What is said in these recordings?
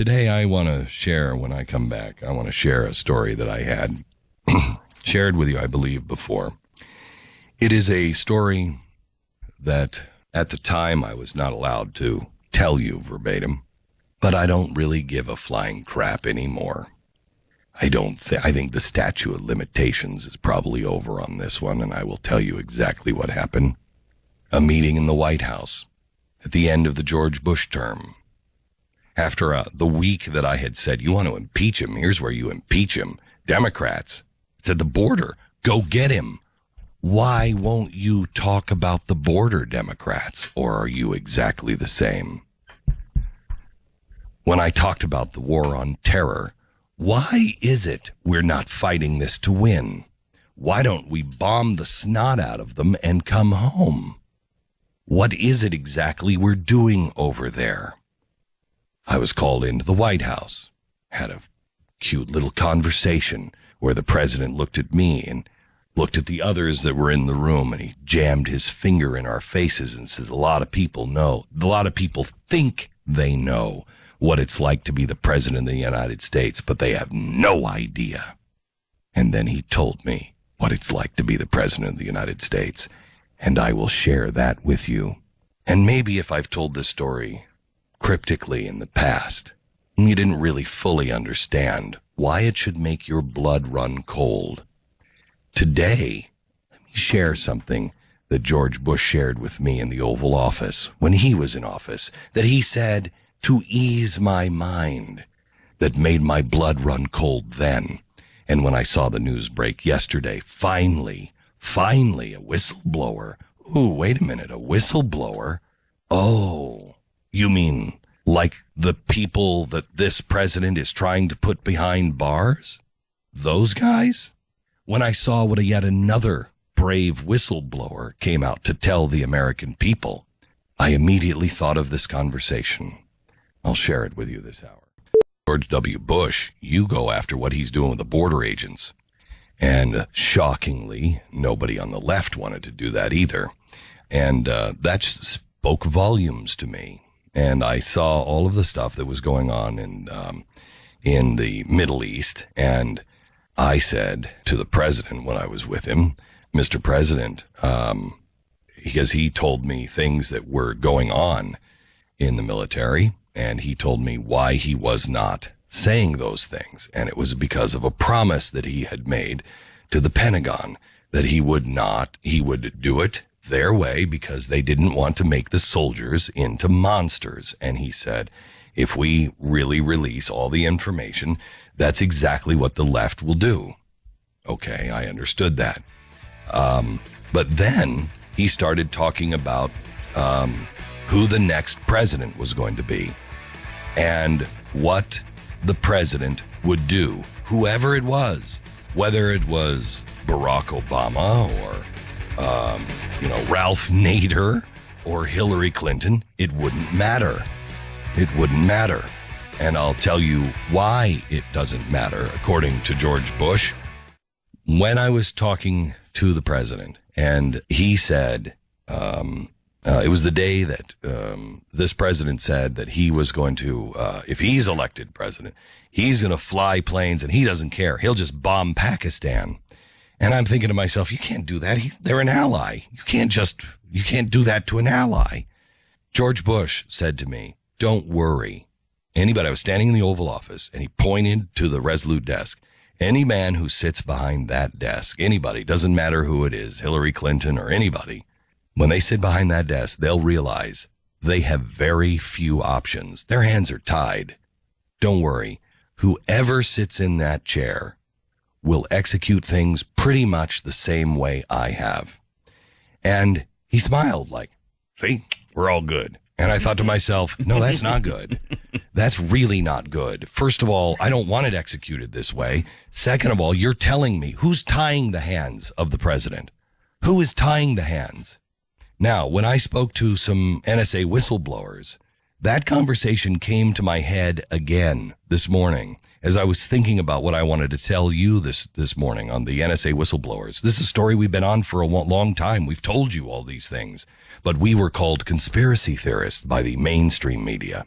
Today I want to share, when I come back, I want to share a story that I had shared with you, I believe, before. It is a story that at the time I was not allowed to tell you verbatim, but I don't really give a flying crap anymore. I think the statute of limitations is probably over on this one, and I will tell you exactly what happened. A meeting in the White House at the end of the George Bush term. After the week that I had said, you want to impeach him, here's where you impeach him. Democrats, it's at the border, go get him. Why won't you talk about the border, Democrats? Or are you exactly the same? When I talked about the war on terror, why is it we're not fighting this to win? Why don't we bomb the snot out of them and come home? What is it exactly we're doing over there? I was called into the White House, had a cute little conversation where the president looked at me and looked at the others that were in the room, and he jammed his finger in our faces and says, a lot of people think they know what it's like to be the president of the United States, but they have no idea. And then he told me what it's like to be the president of the United States, and I will share that with you. And maybe if I've told this story cryptically in the past, you didn't really fully understand why it should make your blood run cold. Today, let me share something that George Bush shared with me in the Oval Office when he was in office, that he said to ease my mind, that made my blood run cold then. And when I saw the news break yesterday, finally, a whistleblower. Ooh, wait a minute, a whistleblower? Oh, you mean like the people that this president is trying to put behind bars? Those guys? When I saw what yet another brave whistleblower came out to tell the American people, I immediately thought of this conversation. I'll share it with you this hour. George W. Bush, you go after what he's doing with the border agents. And shockingly, nobody on the left wanted to do that either. And that just spoke volumes to me. And I saw all of the stuff that was going on in the Middle East. And I said to the president when I was with him, Mr. President, because he told me things that were going on in the military, and he told me why he was not saying those things. And it was because of a promise that he had made to the Pentagon that he would do it their way because they didn't want to make the soldiers into monsters. And he said, if we really release all the information, that's exactly what the left will do. Okay, I understood that. But then he started talking about who the next president was going to be and what the president would do, whoever it was, whether it was Barack Obama or Ralph Nader or Hillary Clinton. It wouldn't matter. It wouldn't matter. And I'll tell you why it doesn't matter, according to George Bush. When I was talking to the president, and he said, it was the day that this president said that he was going to, if he's elected president, he's going to fly planes and he doesn't care. He'll just bomb Pakistan. And I'm thinking to myself, you can't do that. They're an ally. You can't do that to an ally. George Bush said to me, don't worry. I was standing in the Oval Office, and he pointed to the Resolute desk. Any man who sits behind that desk, anybody, doesn't matter who it is, Hillary Clinton or anybody, when they sit behind that desk, they'll realize they have very few options. Their hands are tied. Don't worry. Whoever sits in that chair will execute things pretty much the same way I have. And he smiled like, see, we're all good. And I thought to myself, no, that's not good. That's really not good. First of all, I don't want it executed this way. Second of all, you're telling me who's tying the hands of the president? Who is tying the hands? Now, when I spoke to some NSA whistleblowers, that conversation came to my head again this morning as I was thinking about what I wanted to tell you this morning on the NSA whistleblowers. This is a story we've been on for a long time. We've told you all these things, but we were called conspiracy theorists by the mainstream media.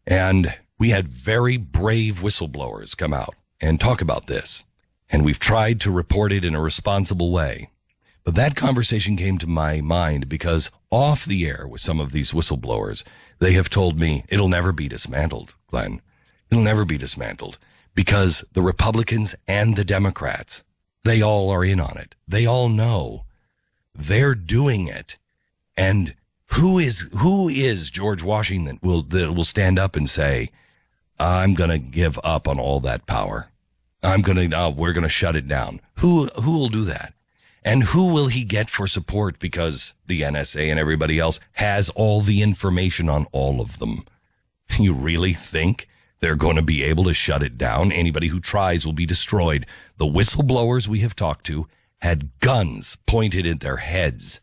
And We had very brave whistleblowers come out and talk about this, and we've tried to report it in a responsible way. But that conversation came to my mind because off the air with some of these whistleblowers, they have told me it'll never be dismantled, Glenn. It'll never be dismantled because the Republicans and the Democrats, they all are in on it. They all know they're doing it. And who is George Washington that will stand up and say, I'm going to give up on all that power. We're going to shut it down. Who will do that? And who will he get for support because the NSA and everybody else has all the information on all of them? You really think they're going to be able to shut it down? Anybody who tries will be destroyed. The whistleblowers we have talked to had guns pointed at their heads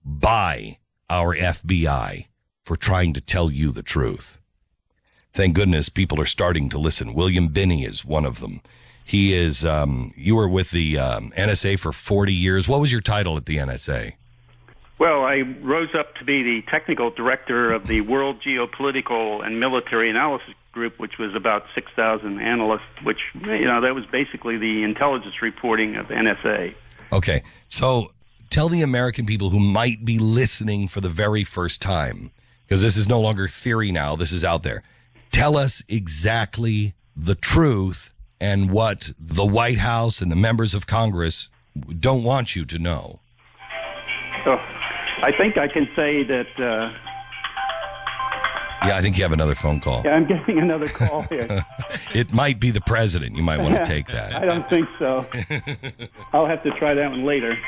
by our FBI for trying to tell you the truth. Thank goodness people are starting to listen. William Binney is one of them. He is, you were with the NSA for 40 years. What was your title at the NSA? Well, I rose up to be the technical director of the World Geopolitical and Military Analysis Group, which was about 6,000 analysts, which, that was basically the intelligence reporting of NSA. Okay, so tell the American people who might be listening for the very first time, because this is no longer theory now, this is out there. Tell us exactly the truth and what the White House and the members of Congress don't want you to know. Oh, I think I can say that... Yeah, I think you have another phone call. Yeah, I'm getting another call here. It might be the president. You might want to take that. I don't think so. I'll have to try that one later.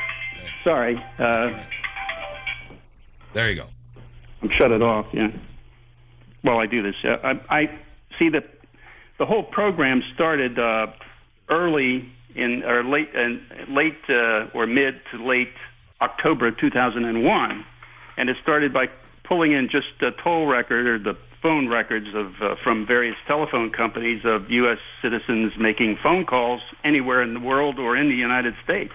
Sorry. There you go. I'll shut it off, yeah. While I do this. I see that the whole program started early or late or mid to late October of 2001, and it started by pulling in just a toll record or the phone records of from various telephone companies of U.S. citizens making phone calls anywhere in the world or in the United States.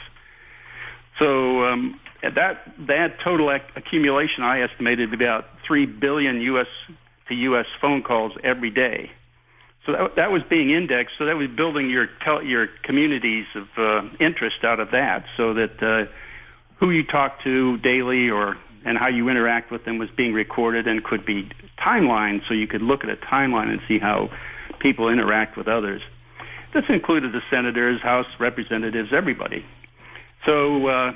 So that total accumulation, I estimated about 3 billion U.S. to U.S. phone calls every day. So that was being indexed. So that was building your communities of interest out of that, so that who you talk to daily and how you interact with them was being recorded and could be timelined, so you could look at a timeline and see how people interact with others. This included the senators, House representatives, everybody. So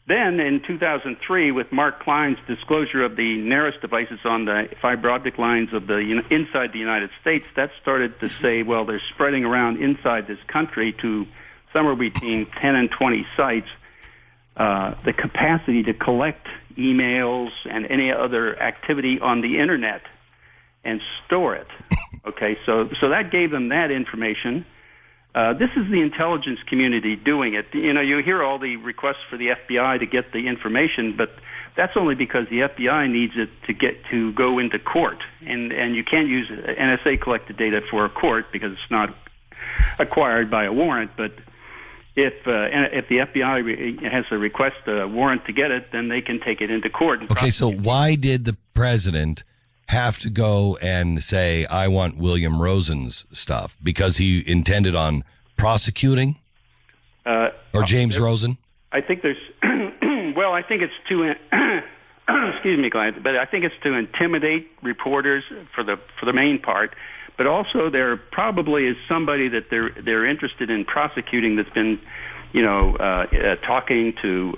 then in 2003, with Mark Klein's disclosure of the NARIS devices on the fiber optic lines of inside the United States, that started to say, well, they're spreading around inside this country to somewhere between 10 and 20 sites. The capacity to collect emails and any other activity on the internet and store it. Okay, so that gave them that information. This is the intelligence community doing it. You hear all the requests for the FBI to get the information, but that's only because the FBI needs it to go into court, and you can't use NSA collected data for a court because it's not acquired by a warrant. But if the FBI has to request a warrant to get it, then they can take it into court. Okay, so why did the president have to go and say, I want William Rosen's stuff? Because he intended on prosecuting? Or James Rosen? I think there's, well, I think it's to, excuse me, Glenn, but I think it's to intimidate reporters for the main part. But also there probably is somebody that they're interested in prosecuting that's been, talking to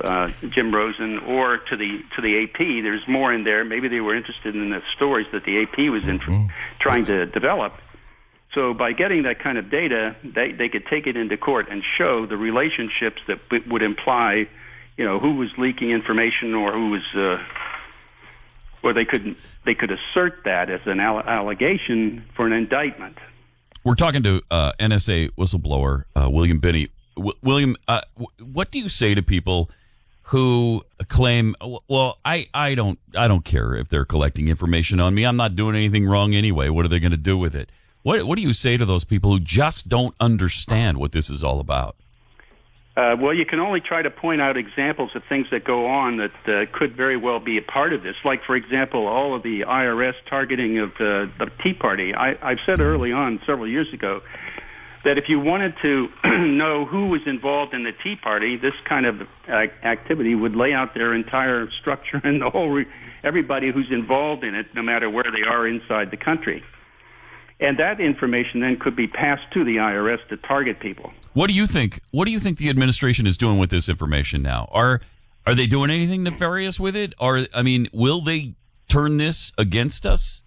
Jim Rosen or to the AP. There's more in there. Maybe they were interested in the stories that the AP was trying to develop. So by getting that kind of data, they could take it into court and show the relationships that would imply, who was leaking information or who was. Or they could assert that as an allegation for an indictment. We're talking to NSA whistleblower William Binney. William, what do you say to people who claim, well, I don't care if they're collecting information on me. I'm not doing anything wrong anyway. What are they going to do with it? What do you say to those people who just don't understand what this is all about? Well, you can only try to point out examples of things that go on that could very well be a part of this. Like, for example, all of the IRS targeting of the Tea Party. I've said early on, several years ago, that if you wanted to know who was involved in the Tea Party, this kind of activity would lay out their entire structure and the whole everybody who's involved in it, no matter where they are inside the country. And that information then could be passed to the IRS to target people. What do you think? What do you think the administration is doing with this information now? Are they doing anything nefarious with it? Or, I mean, will they turn this against us?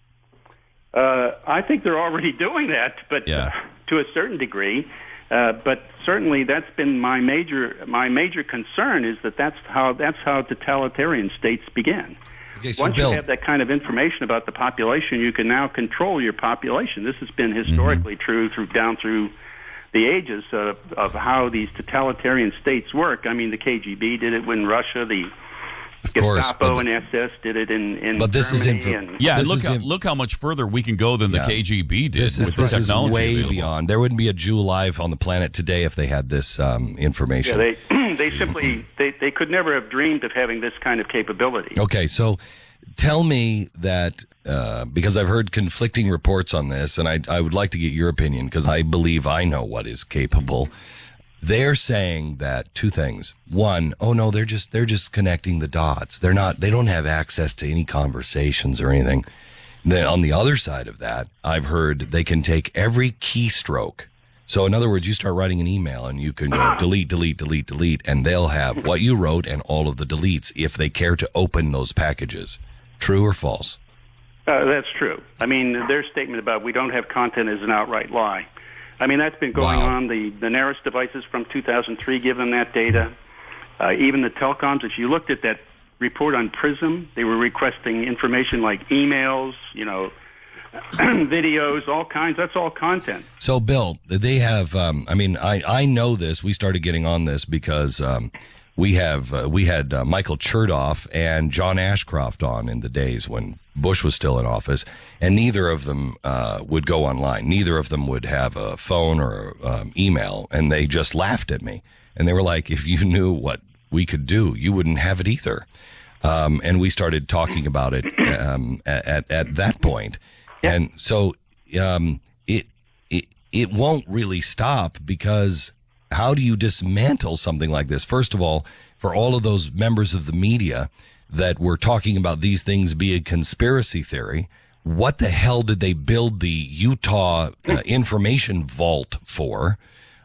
I think they're already doing that, but to a certain degree. But certainly, that's been my major concern is that's how totalitarian states begin. Okay, so Once Bill, you have that kind of information about the population, you can now control your population. This has been historically true down through the ages of how these totalitarian states work. I mean, the KGB did it when Russia, the Gestapo and SS did it in but this Germany. Look how much further we can go than the KGB did This with the technology is way available. beyond. There wouldn't be a Jew alive on the planet today if they had this information. Yeah, they simply they could never have dreamed of having this kind of capability. Okay, so tell me that, because I've heard conflicting reports on this, and I would like to get your opinion because I believe I know what is capable. They're saying that two things. One, oh no, they're just connecting the dots. They don't have access to any conversations or anything. Then on the other side of that, I've heard they can take every keystroke. So in other words, you start writing an email and you can go delete, delete, delete, delete, and they'll have what you wrote and all of the deletes if they care to open those packages. True or false? That's true. I mean, their statement about we don't have content is an outright lie. I mean, that's been going on. The Naris devices from 2003 give them that data. Even the telecoms, if you looked at that report on PRISM, they were requesting information like emails, videos, all kinds. That's all content. So, Bill, they have, I know this. We started getting on this because we had Michael Chertoff and John Ashcroft on in the days when Bush was still in office, and neither of them would go online. Neither of them would have a phone or email, and they just laughed at me. And they were like, if you knew what we could do, you wouldn't have it either. And we started talking about it at that point. Yeah. And so it won't really stop because how do you dismantle something like this? First of all, for all of those members of the media that were talking about these things being a conspiracy theory, what the hell did they build the Utah information vault for?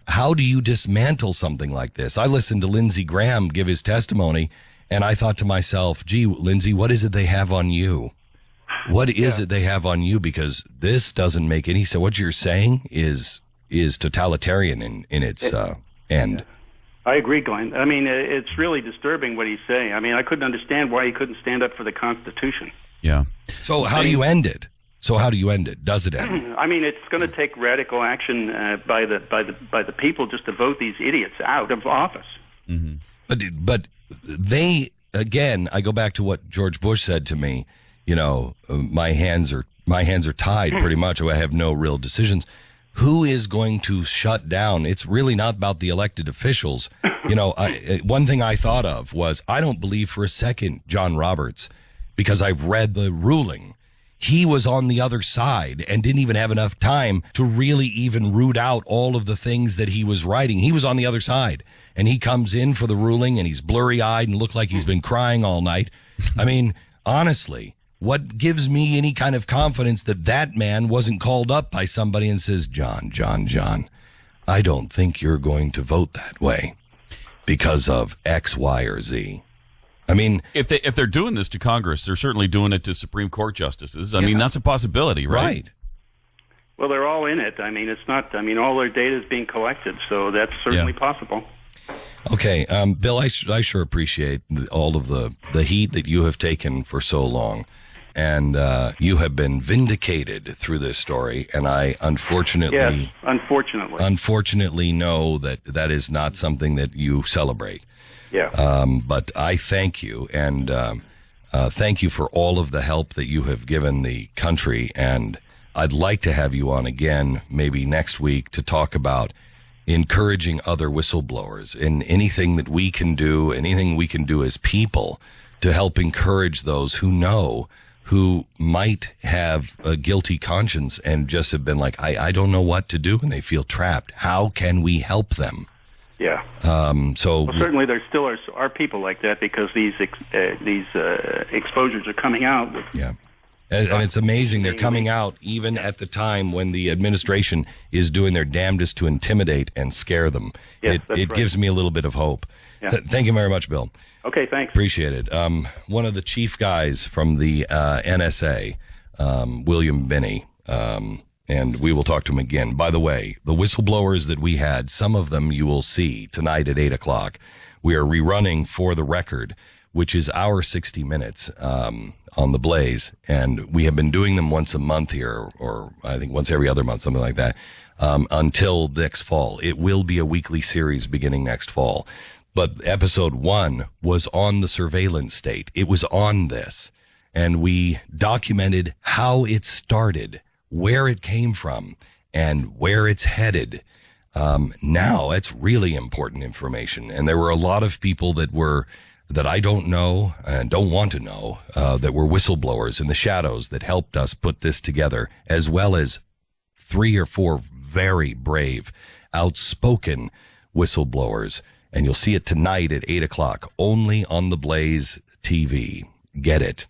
How do you dismantle something like this? I listened to Lindsey Graham give his testimony, and I thought to myself, gee, Lindsey, what is it they have on you? What is it they have on you? Because this doesn't make any sense. What you're saying is totalitarian in its end. I agree, Glenn. I mean, it's really disturbing what he's saying. I mean, I couldn't understand why he couldn't stand up for the Constitution. Yeah. So how do you end it? Does it end? I mean, it's going to take radical action by the people just to vote these idiots out of office. Mm-hmm. But they, again, I go back to what George Bush said to me. My hands are tied pretty much. I have no real decisions. Who is going to shut down? It's really not about the elected officials. One thing I thought of was I don't believe for a second John Roberts, because I've read the ruling. He was on the other side and didn't even have enough time to really even root out all of the things that he was writing. He was on the other side, and he comes in for the ruling, and he's blurry-eyed and looked like he's been crying all night. I mean, honestly, what gives me any kind of confidence that man wasn't called up by somebody and says, John, I don't think you're going to vote that way because of X, Y, or Z. I mean, if they're doing this to Congress, they're certainly doing it to Supreme Court justices. I mean, that's a possibility, right? Well, they're all in it. I mean, it's not. I mean, all their data is being collected, so that's certainly possible. Okay, Bill, I sure appreciate all of the heat that you have taken for so long. And you have been vindicated through this story, and I unfortunately know that is not something that you celebrate. Yeah. But I thank you, and thank you for all of the help that you have given the country. And I'd like to have you on again, maybe next week, to talk about encouraging other whistleblowers in anything that we can do, anything we can do as people to help encourage those who know, who might have a guilty conscience and just have been like, I don't know what to do, and they feel trapped. How can we help them? Yeah. Well, certainly there still are people like that, because these exposures are coming out. Yeah. And it's amazing they're coming out even at the time when the administration is doing their damnedest to intimidate and scare them. Yes, it gives me a little bit of hope. Yeah. Thank you very much, Bill. Okay, thanks. Appreciate it. One of the chief guys from the NSA, William Binney, and we will talk to him again. By the way, the whistleblowers that we had, some of them you will see tonight at 8 o'clock. We are rerunning For the Record, which is our 60 Minutes on the Blaze. And we have been doing them once a month here, or I think once every other month, something like that, until next fall. It will be a weekly series beginning next fall. But episode 1 was on the surveillance state. It was on this. And we documented how it started, where it came from, and where it's headed. Now it's really important information. And there were a lot of people that I don't know and don't want to know, that were whistleblowers in the shadows that helped us put this together, as well as 3 or 4 very brave, outspoken whistleblowers. And you'll see it tonight at 8 o'clock, only on the Blaze TV. Get it.